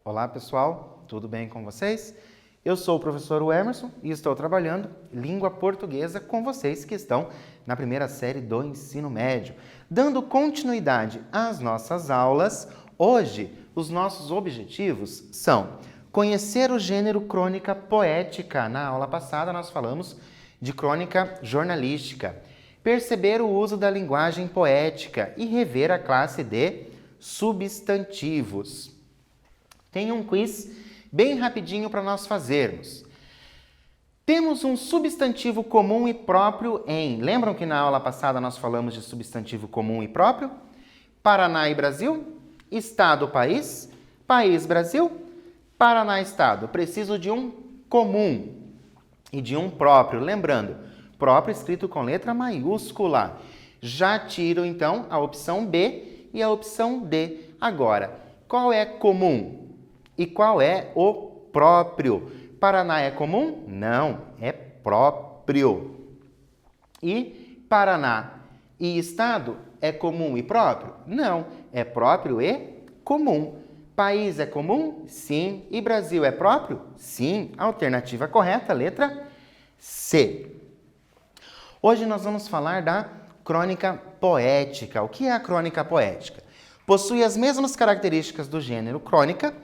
Olá pessoal, tudo bem com vocês? Eu sou o professor Emerson e estou trabalhando língua portuguesa com vocês que estão na primeira série do ensino médio. Dando continuidade às nossas aulas, hoje os nossos objetivos são conhecer o gênero crônica poética. Na aula passada nós falamos de crônica jornalística. Perceber o uso da linguagem poética e rever a classe de substantivos. Tem um quiz bem rapidinho para nós fazermos. Temos um substantivo comum e próprio em... Lembram que na aula passada nós falamos de substantivo comum e próprio? Paraná e Brasil, Estado, país, país, Brasil, Paraná, Estado. Preciso de um comum e de um próprio. Lembrando, próprio escrito com letra maiúscula. Já tiro, então, a opção B e a opção D. Agora, qual é comum? E qual é o próprio? Paraná é comum? Não, é próprio. E Paraná e Estado é comum e próprio? Não, é próprio e comum. País é comum? Sim. E Brasil é próprio? Sim. Alternativa correta, letra C. Hoje nós vamos falar da crônica poética. O que é a crônica poética? Possui as mesmas características do gênero crônica,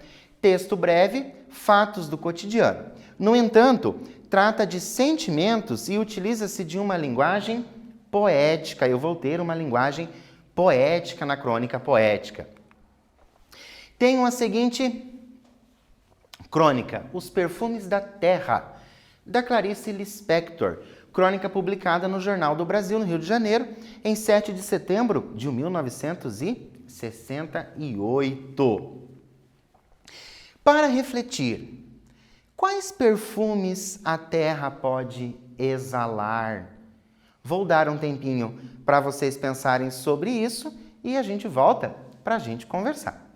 texto breve, fatos do cotidiano. No entanto, trata de sentimentos e utiliza-se de uma linguagem poética. Eu vou ter uma linguagem poética na crônica poética. Tenho a seguinte crônica, Os Perfumes da Terra, da Clarice Lispector. Crônica publicada no Jornal do Brasil, no Rio de Janeiro, em 7 de setembro de 1968. Para refletir, quais perfumes a terra pode exalar? Vou dar um tempinho para vocês pensarem sobre isso e a gente volta para a gente conversar.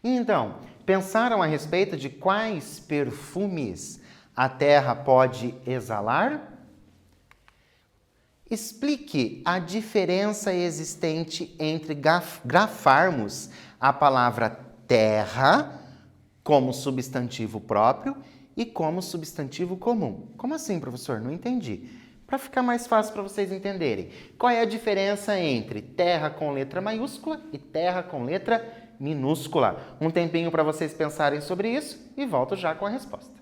Então, pensaram a respeito de quais perfumes a terra pode exalar? Explique a diferença existente entre grafarmos a palavra terra como substantivo próprio e como substantivo comum. Como assim, professor? Não entendi. Para ficar mais fácil para vocês entenderem, qual é a diferença entre terra com letra maiúscula e terra com letra minúscula? Um tempinho para vocês pensarem sobre isso e volto já com a resposta.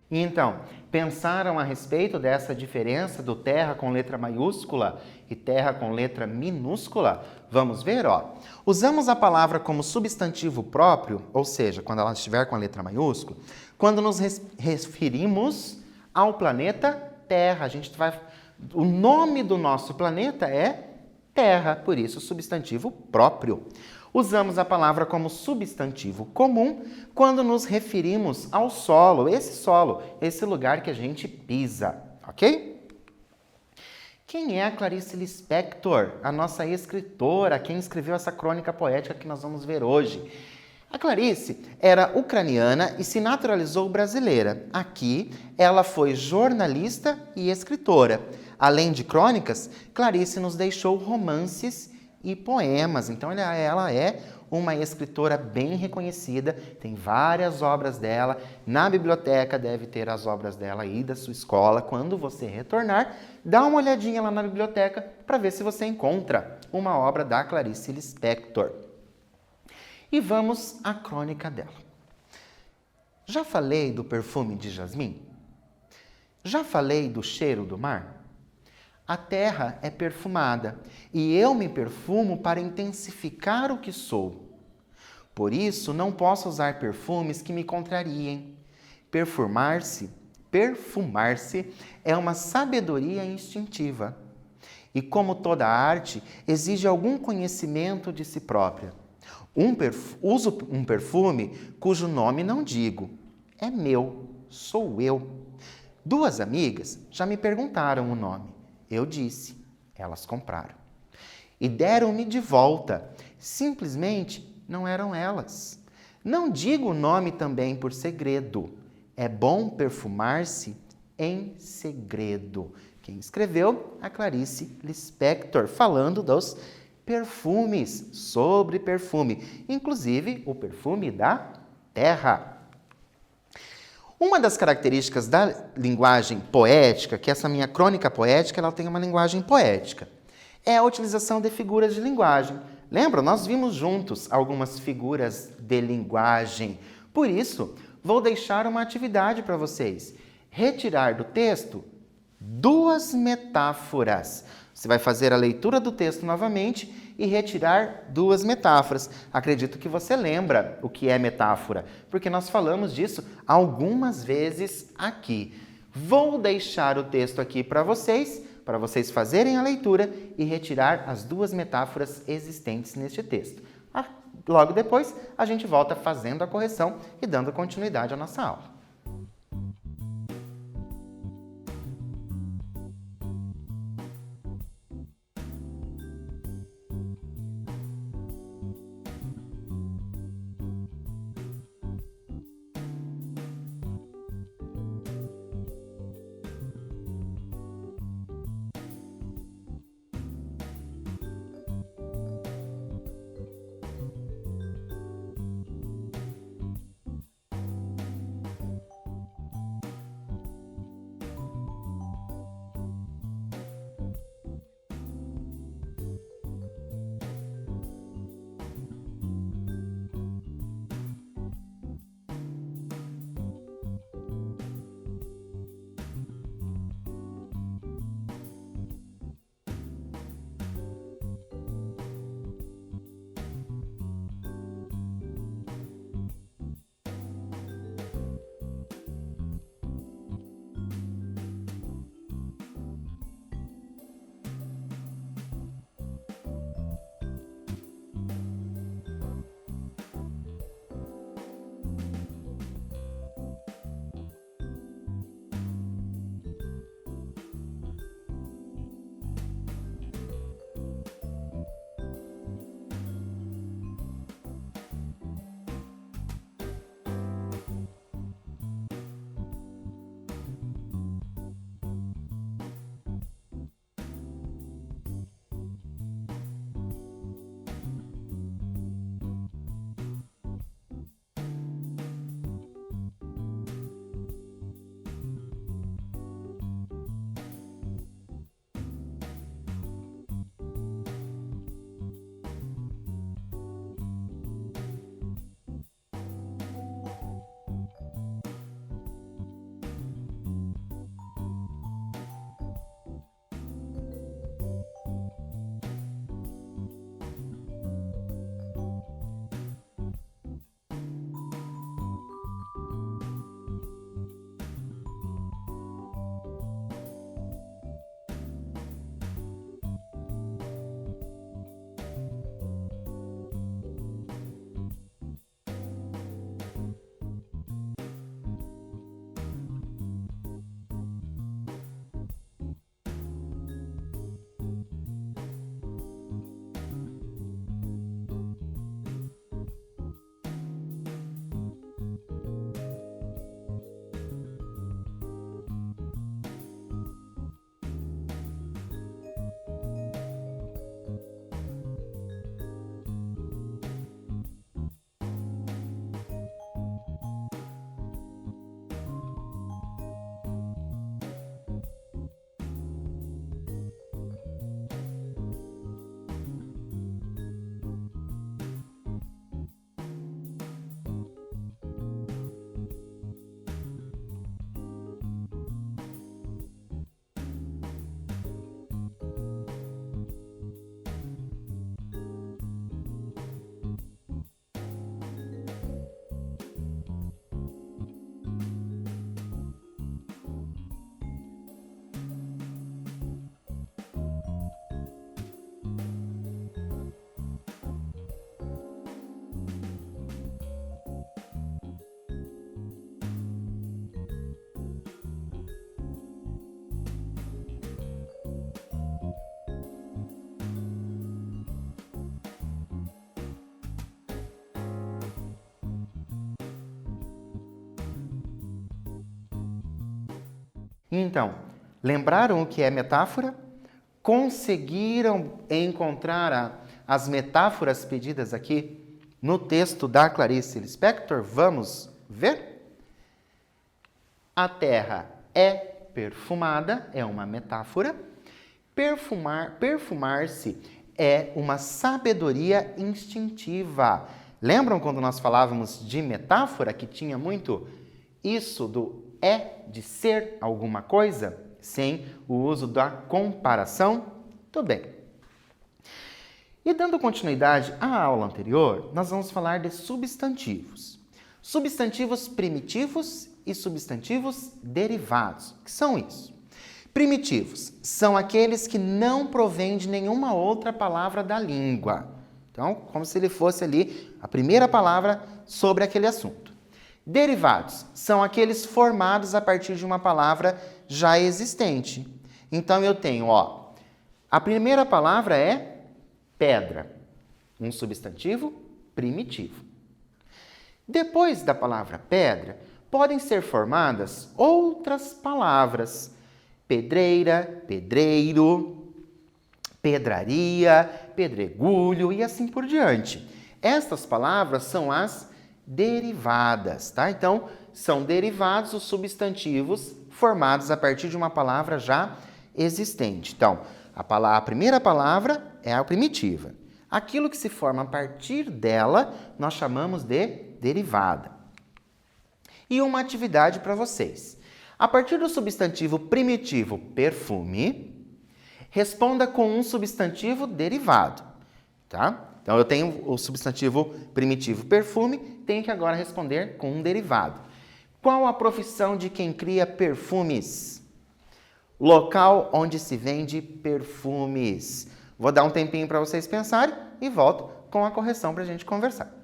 Então, pensaram a respeito dessa diferença do terra com letra maiúscula e terra com letra minúscula? Vamos ver, ó. Usamos a palavra como substantivo próprio, ou seja, quando ela estiver com a letra maiúscula, quando nos referimos ao planeta Terra. O nome do nosso planeta é Terra, por isso substantivo próprio. Usamos a palavra como substantivo comum quando nos referimos ao solo, esse lugar que a gente pisa, ok? Quem é a Clarice Lispector, a nossa escritora, quem escreveu essa crônica poética que nós vamos ver hoje? A Clarice era ucraniana e se naturalizou brasileira. Aqui, ela foi jornalista e escritora. Além de crônicas, Clarice nos deixou romances e poemas. Então, ela é uma escritora bem reconhecida, tem várias obras dela. Na biblioteca deve ter as obras dela aí da sua escola. Quando você retornar, dá uma olhadinha lá na biblioteca para ver se você encontra uma obra da Clarice Lispector. E vamos à crônica dela. Já falei do perfume de jasmim? Já falei do cheiro do mar? A terra é perfumada e eu me perfumo para intensificar o que sou. Por isso, não posso usar perfumes que me contrariem. Perfumar-se é uma sabedoria instintiva. E como toda arte, exige algum conhecimento de si própria. Uso um perfume cujo nome não digo. É meu, sou eu. 2 amigas já me perguntaram o nome. Eu disse, elas compraram. E deram-me de volta. Simplesmente não eram elas. Não digo o nome também por segredo. É bom perfumar-se em segredo. Quem escreveu? A Clarice Lispector, falando dos perfumes, sobre perfume, inclusive o perfume da terra. Uma das características da linguagem poética, que essa minha crônica poética, ela tem uma linguagem poética, é a utilização de figuras de linguagem. Lembra? Nós vimos juntos algumas figuras de linguagem. Por isso, vou deixar uma atividade para vocês. Retirar do texto 2 metáforas. Você vai fazer a leitura do texto novamente e retirar 2 metáforas. Acredito que você lembra o que é metáfora, porque nós falamos disso algumas vezes aqui. Vou deixar o texto aqui para vocês fazerem a leitura e retirar as 2 metáforas existentes neste texto. Logo depois, a gente volta fazendo a correção e dando continuidade à nossa aula. Então, lembraram o que é metáfora? Conseguiram encontrar as metáforas pedidas aqui no texto da Clarice Lispector? Vamos ver? A terra é perfumada, é uma metáfora. Perfumar-se é uma sabedoria instintiva. Lembram quando nós falávamos de metáfora, que tinha muito isso do de ser alguma coisa, sem o uso da comparação? Tudo bem. E dando continuidade à aula anterior, nós vamos falar de substantivos. Substantivos primitivos e substantivos derivados. O que são isso? Primitivos são aqueles que não provêm de nenhuma outra palavra da língua. Então, como se ele fosse ali a primeira palavra sobre aquele assunto. Derivados são aqueles formados a partir de uma palavra já existente. Então, eu tenho, a primeira palavra é pedra, um substantivo primitivo. Depois da palavra pedra, podem ser formadas outras palavras. Pedreira, pedreiro, pedraria, pedregulho e assim por diante. Estas palavras são as derivadas, tá? Então, são derivados os substantivos formados a partir de uma palavra já existente. Então, a primeira palavra é a primitiva. Aquilo que se forma a partir dela, nós chamamos de derivada. E uma atividade para vocês. A partir do substantivo primitivo perfume, responda com um substantivo derivado, tá? Então, eu tenho o substantivo primitivo perfume, tenho que agora responder com um derivado. Qual a profissão de quem cria perfumes? Local onde se vende perfumes. Vou dar um tempinho para vocês pensarem e volto com a correção para a gente conversar.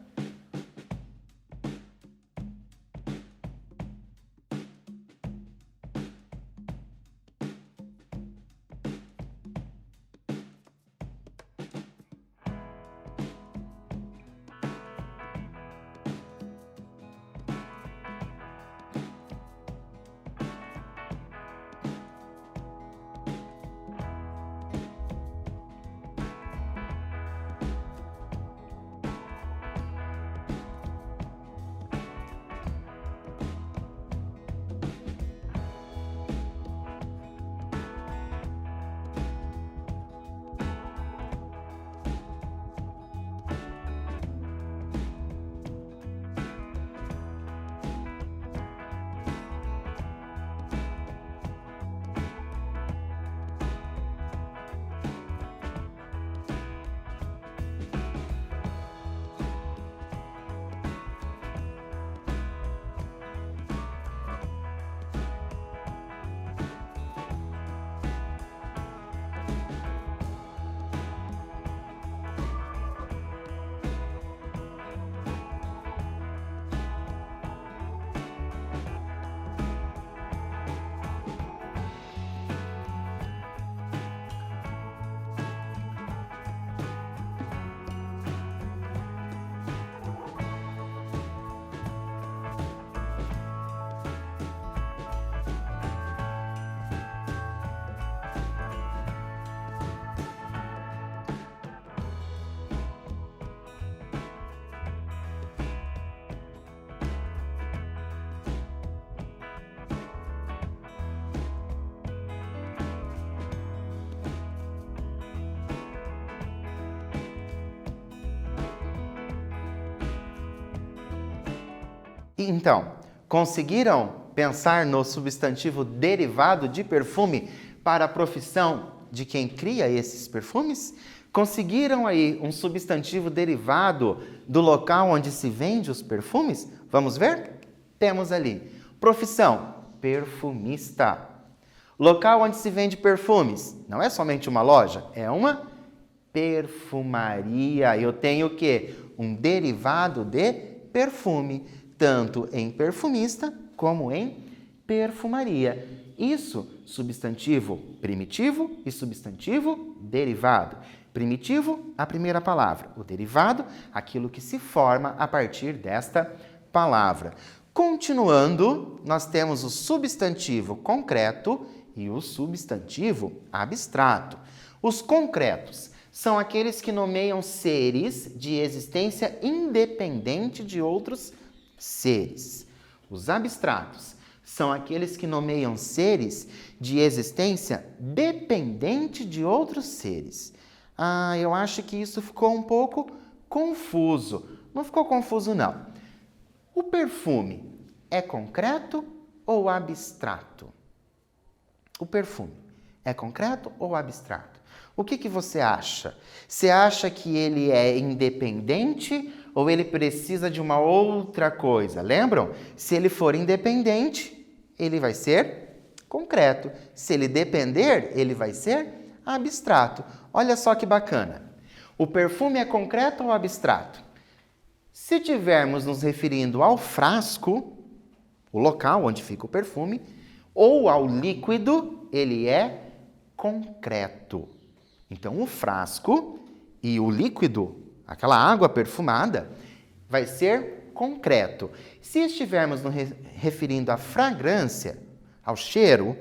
Então, conseguiram pensar no substantivo derivado de perfume para a profissão de quem cria esses perfumes? Conseguiram aí um substantivo derivado do local onde se vende os perfumes? Vamos ver? Temos ali profissão, perfumista. Local onde se vende perfumes, não é somente uma loja, é uma perfumaria. Eu tenho o quê? Um derivado de perfume, tanto em perfumista como em perfumaria. Isso, substantivo primitivo e substantivo derivado. Primitivo, a primeira palavra. O derivado, aquilo que se forma a partir desta palavra. Continuando, nós temos o substantivo concreto e o substantivo abstrato. Os concretos são aqueles que nomeiam seres de existência independente de outros seres. Os abstratos são aqueles que nomeiam seres de existência dependente de outros seres. Eu acho que isso ficou um pouco confuso. Não ficou confuso, não. O perfume é concreto ou abstrato? O perfume é concreto ou abstrato? O que você acha? Você acha que ele é independente ou ele precisa de uma outra coisa? Lembram? Se ele for independente, ele vai ser concreto. Se ele depender, ele vai ser abstrato. Olha só que bacana. O perfume é concreto ou abstrato? Se tivermos nos referindo ao frasco, o local onde fica o perfume, ou ao líquido, ele é concreto. Então, o frasco e o líquido, aquela água perfumada, vai ser concreto. Se estivermos nos referindo à fragrância, ao cheiro,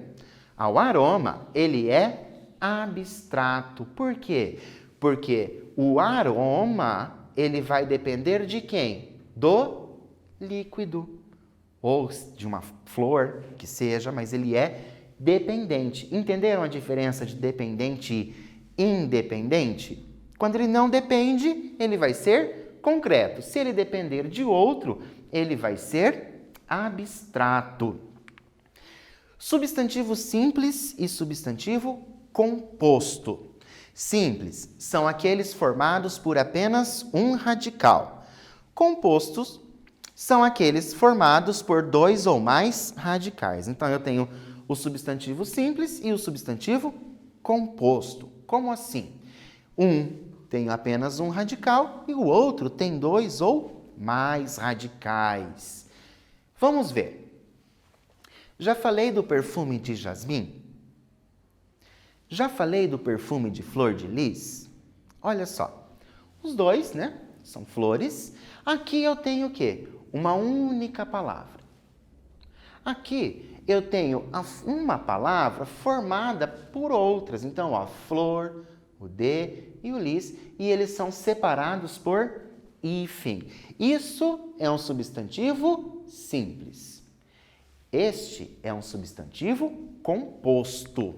ao aroma, ele é abstrato. Por quê? Porque o aroma, ele vai depender de quem? Do líquido. Ou de uma flor, que seja, mas ele é dependente. Entenderam a diferença de dependente e independente? Quando ele não depende, ele vai ser concreto. Se ele depender de outro, ele vai ser abstrato. Substantivo simples e substantivo composto. Simples são aqueles formados por apenas um radical. Compostos são aqueles formados por dois ou mais radicais. Então, eu tenho o substantivo simples e o substantivo composto. Como assim? Um tem apenas um radical e o outro tem dois ou mais radicais. Vamos ver. Já falei do perfume de jasmim? Já falei do perfume de flor de lis? Olha só, os dois, né, são flores. Aqui eu tenho o quê? Uma única palavra. Aqui eu tenho uma palavra formada por outras. Então, a flor, o de e o lis, e eles são separados por hífen. Isso é um substantivo simples. Este é um substantivo composto.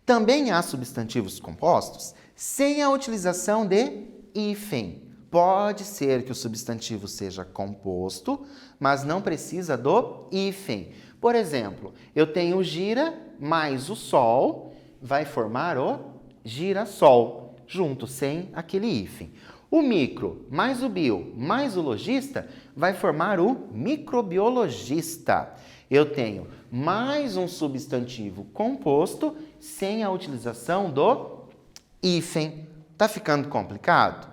Também há substantivos compostos sem a utilização de hífen. Pode ser que o substantivo seja composto, mas não precisa do hífen. Por exemplo, eu tenho o gira mais o sol, vai formar o girassol, junto, sem aquele hífen. O micro mais o bio mais o logista vai formar o microbiologista. Eu tenho mais um substantivo composto sem a utilização do hífen. Tá ficando complicado?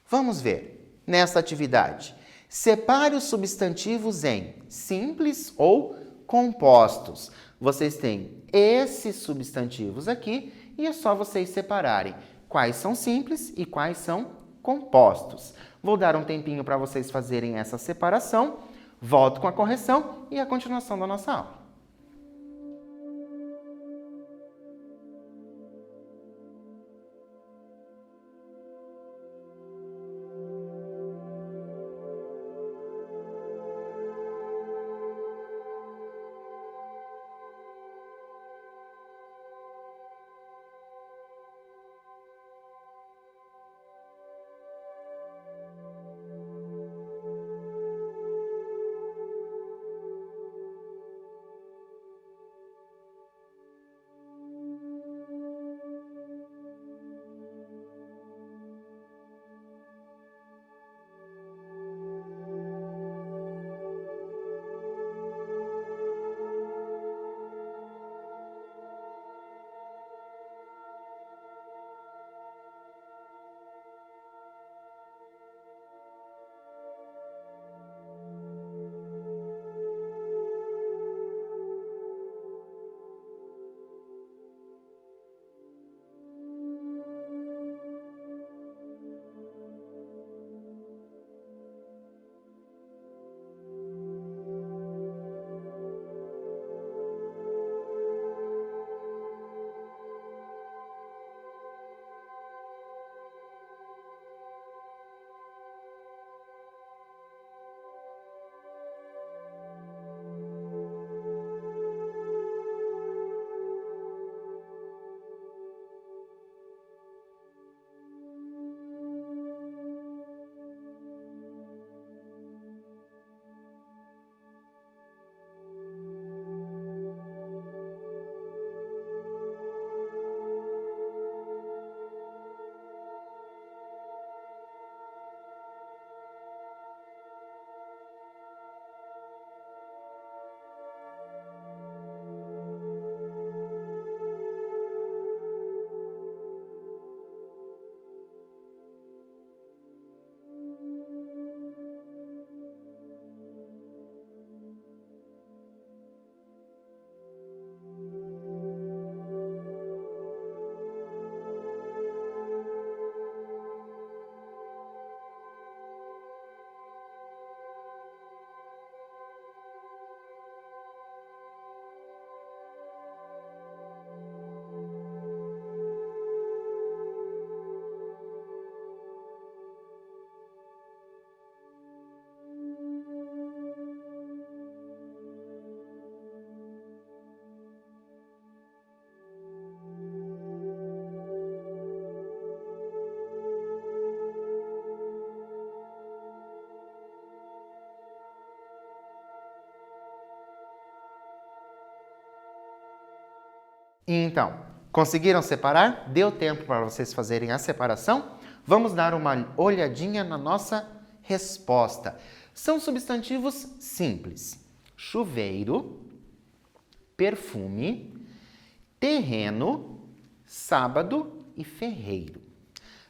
Vamos ver. Nessa atividade, separe os substantivos em simples ou compostos. Vocês têm esses substantivos aqui e é só vocês separarem quais são simples e quais são compostos. Vou dar um tempinho para vocês fazerem essa separação, volto com a correção e a continuação da nossa aula. Então, conseguiram separar? Deu tempo para vocês fazerem a separação? Vamos dar uma olhadinha na nossa resposta. São substantivos simples: chuveiro, perfume, terreno, sábado e ferreiro.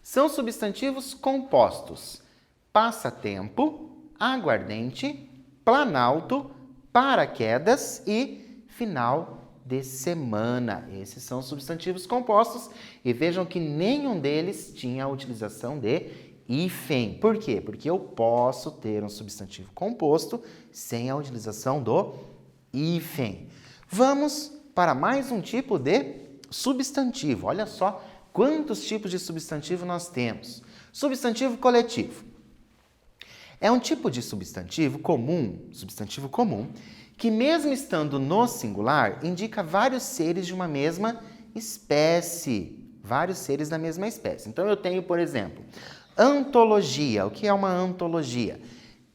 São substantivos compostos: passatempo, aguardente, planalto, paraquedas e final de semana. Esses são substantivos compostos e vejam que nenhum deles tinha a utilização de hífen. Por quê? Porque eu posso ter um substantivo composto sem a utilização do hífen. Vamos para mais um tipo de substantivo. Olha só quantos tipos de substantivo nós temos. Substantivo coletivo. É um tipo de substantivo comum, que mesmo estando no singular, indica vários seres de uma mesma espécie. Vários seres da mesma espécie. Então eu tenho, por exemplo, antologia. O que é uma antologia?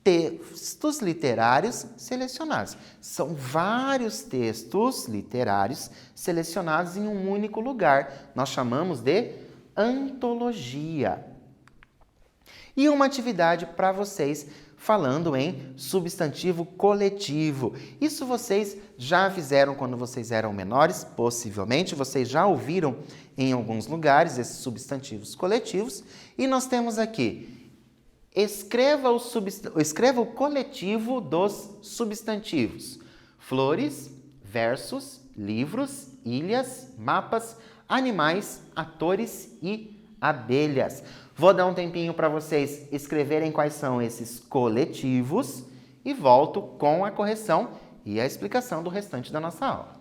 Textos literários selecionados. São vários textos literários selecionados em um único lugar. Nós chamamos de antologia. E uma atividade para vocês falando em substantivo coletivo. Isso vocês já fizeram quando vocês eram menores, possivelmente vocês já ouviram em alguns lugares esses substantivos coletivos. E nós temos aqui: escreva o coletivo dos substantivos: flores, versos, livros, ilhas, mapas, animais, atores e abelhas. Vou dar um tempinho para vocês escreverem quais são esses coletivos e volto com a correção e a explicação do restante da nossa aula.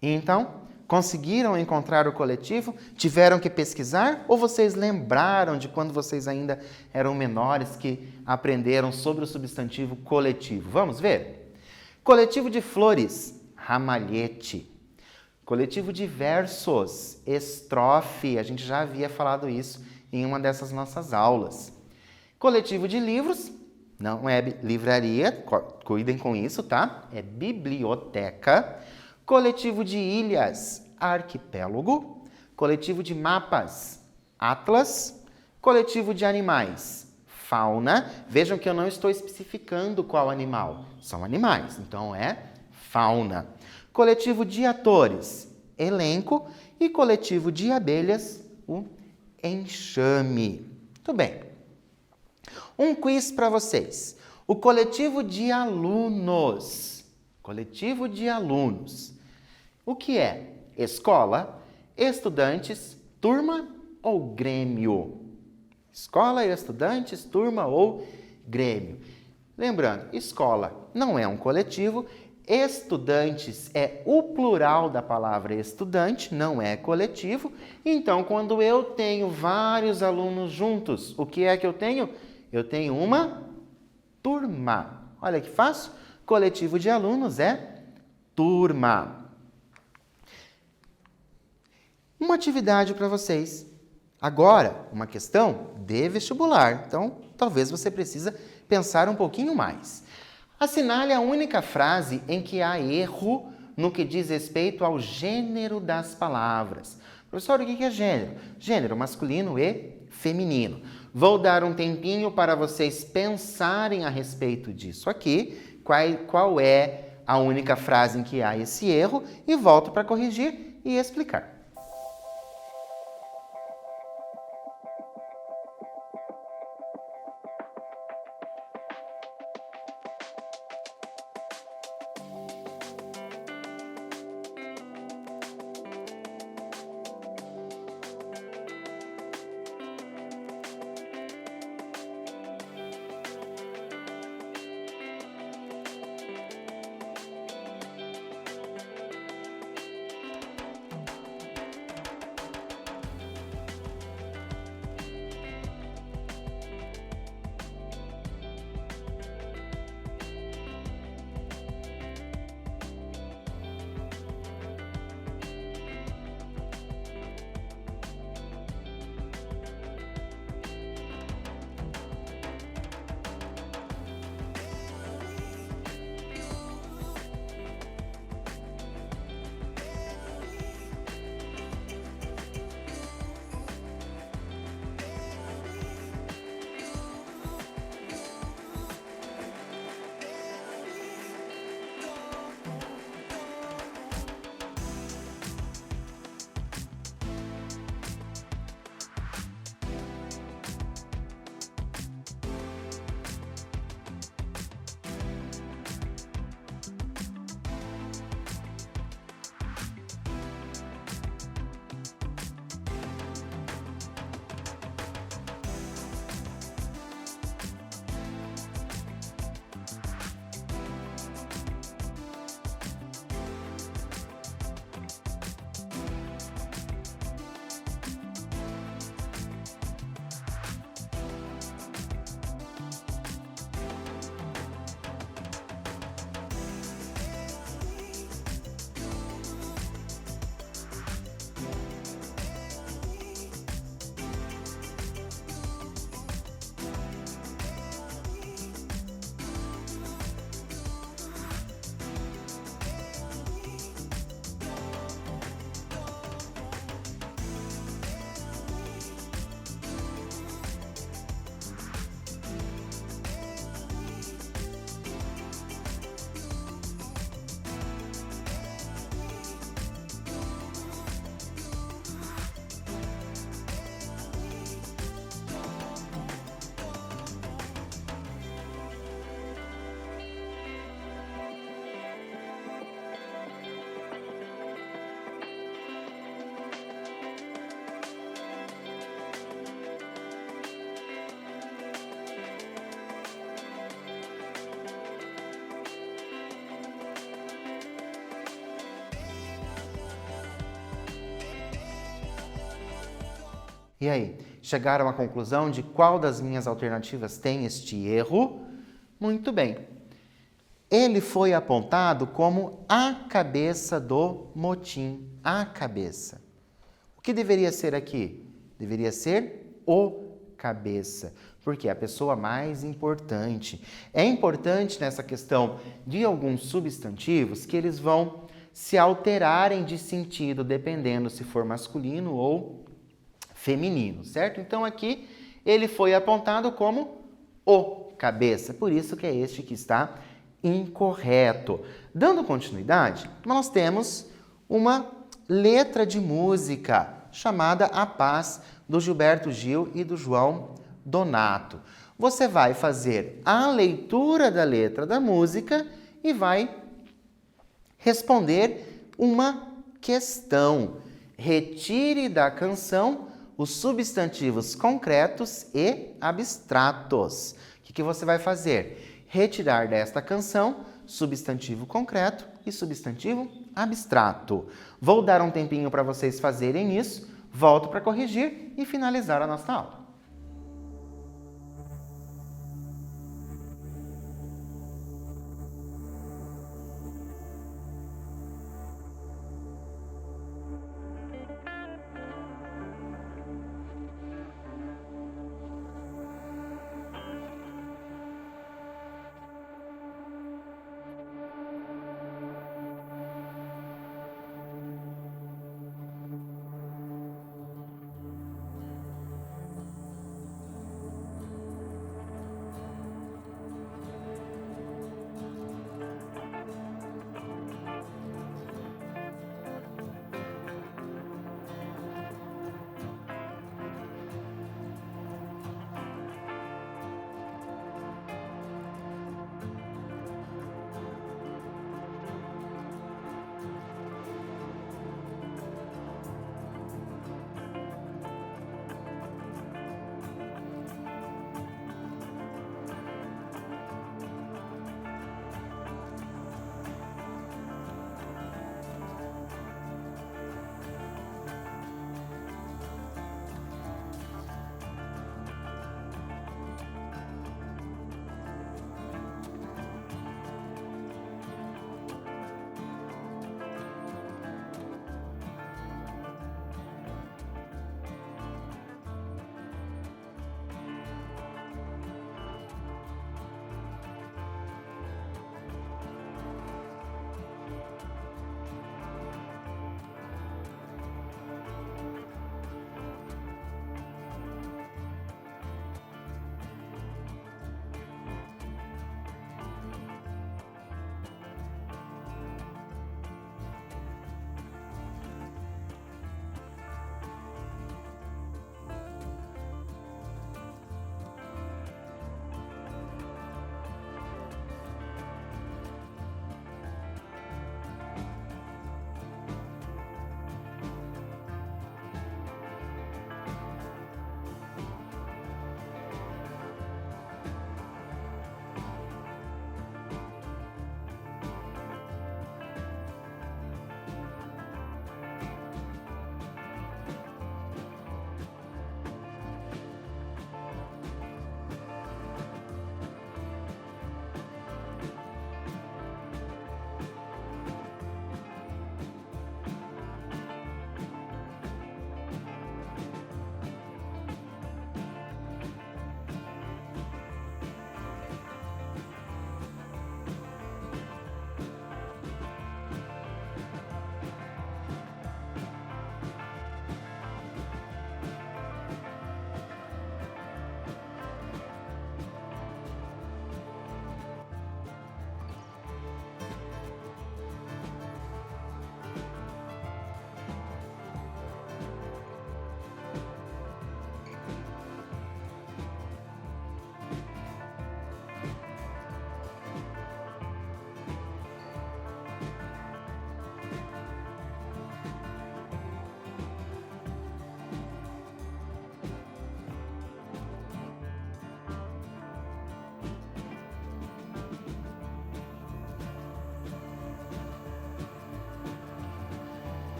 Então, conseguiram encontrar o coletivo? Tiveram que pesquisar? Ou vocês lembraram de quando vocês ainda eram menores que aprenderam sobre o substantivo coletivo? Vamos ver? Coletivo de flores, ramalhete. Coletivo de versos, estrofe. A gente já havia falado isso em uma dessas nossas aulas. Coletivo de livros, não é livraria, cuidem com isso, tá? É biblioteca. Coletivo de ilhas, arquipélago. Coletivo de mapas, atlas. Coletivo de animais, fauna. Vejam que eu não estou especificando qual animal. São animais, então é fauna. Coletivo de atores, elenco. E coletivo de abelhas, o enxame. Muito bem. Um quiz para vocês. O coletivo de alunos. Coletivo de alunos. O que é? Escola, estudantes, turma ou grêmio? Escola, estudantes, turma ou grêmio? Lembrando, escola não é um coletivo, estudantes é o plural da palavra estudante, não é coletivo. Então, quando eu tenho vários alunos juntos, o que é que eu tenho? Eu tenho uma turma. Olha que fácil. Coletivo de alunos é turma. Uma atividade para vocês. Agora, uma questão de vestibular. Então, talvez você precise pensar um pouquinho mais. Assinale a única frase em que há erro no que diz respeito ao gênero das palavras. Professor, o que é gênero? Gênero masculino e feminino. Vou dar um tempinho para vocês pensarem a respeito disso aqui. Qual é a única frase em que há esse erro? E volto para corrigir e explicar. E aí, chegaram à conclusão de qual das minhas alternativas tem este erro? Muito bem. Ele foi apontado como a cabeça do motim, a cabeça. O que deveria ser aqui? Deveria ser o cabeça, porque é a pessoa mais importante. É importante nessa questão de alguns substantivos que eles vão se alterarem de sentido dependendo se for masculino ou feminino, certo? Então aqui ele foi apontado como o cabeça, por isso que é este que está incorreto. Dando continuidade, nós temos uma letra de música chamada A Paz, do Gilberto Gil e do João Donato. Você vai fazer a leitura da letra da música e vai responder uma questão. Retire da canção os substantivos concretos e abstratos. O que você vai fazer? Retirar desta canção substantivo concreto e substantivo abstrato. Vou dar um tempinho para vocês fazerem isso, volto para corrigir e finalizar a nossa aula.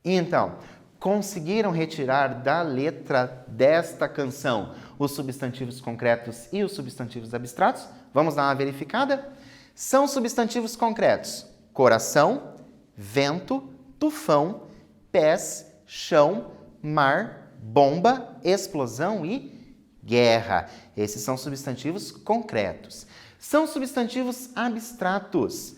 Então, conseguiram retirar da letra desta canção os substantivos concretos e os substantivos abstratos? Vamos dar uma verificada? São substantivos concretos: coração, vento, tufão, pés, chão, mar, bomba, explosão e guerra. Esses são substantivos concretos. São substantivos abstratos: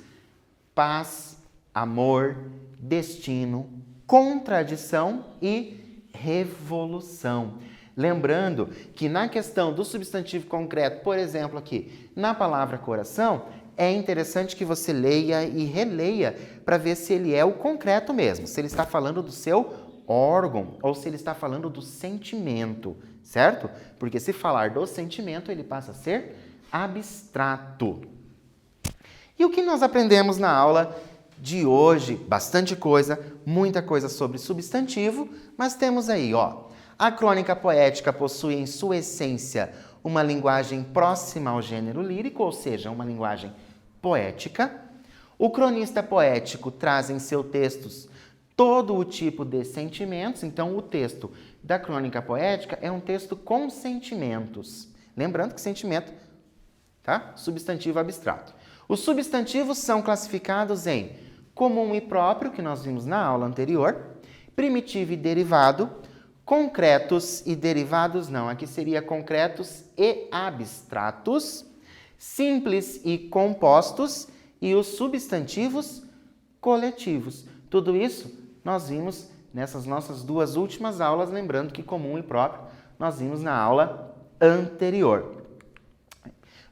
paz, amor, destino, contradição e revolução. Lembrando que na questão do substantivo concreto, por exemplo, aqui, na palavra coração, é interessante que você leia e releia para ver se ele é o concreto mesmo, se ele está falando do seu órgão ou se ele está falando do sentimento, certo? Porque se falar do sentimento, ele passa a ser abstrato. E o que nós aprendemos na aula de hoje? Bastante coisa, muita coisa sobre substantivo, mas temos aí, ó, a crônica poética possui em sua essência uma linguagem próxima ao gênero lírico, ou seja, uma linguagem poética. O cronista poético traz em seus textos todo o tipo de sentimentos, então o texto da crônica poética é um texto com sentimentos. Lembrando que sentimento, tá? Substantivo abstrato. Os substantivos são classificados em comum e próprio, que nós vimos na aula anterior, primitivo e derivado, concretos e derivados não, aqui seria concretos e abstratos, simples e compostos e os substantivos coletivos. Tudo isso nós vimos nessas nossas duas últimas aulas, lembrando que comum e próprio nós vimos na aula anterior.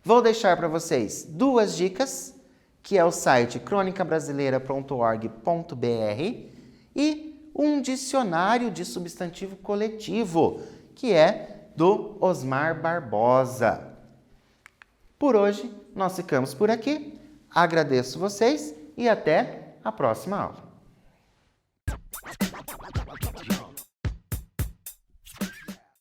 Vou deixar para vocês duas dicas, que é o site cronicabrasileira.org.br e um dicionário de substantivo coletivo, que é do Osmar Barbosa. Por hoje, nós ficamos por aqui. Agradeço vocês e até a próxima aula.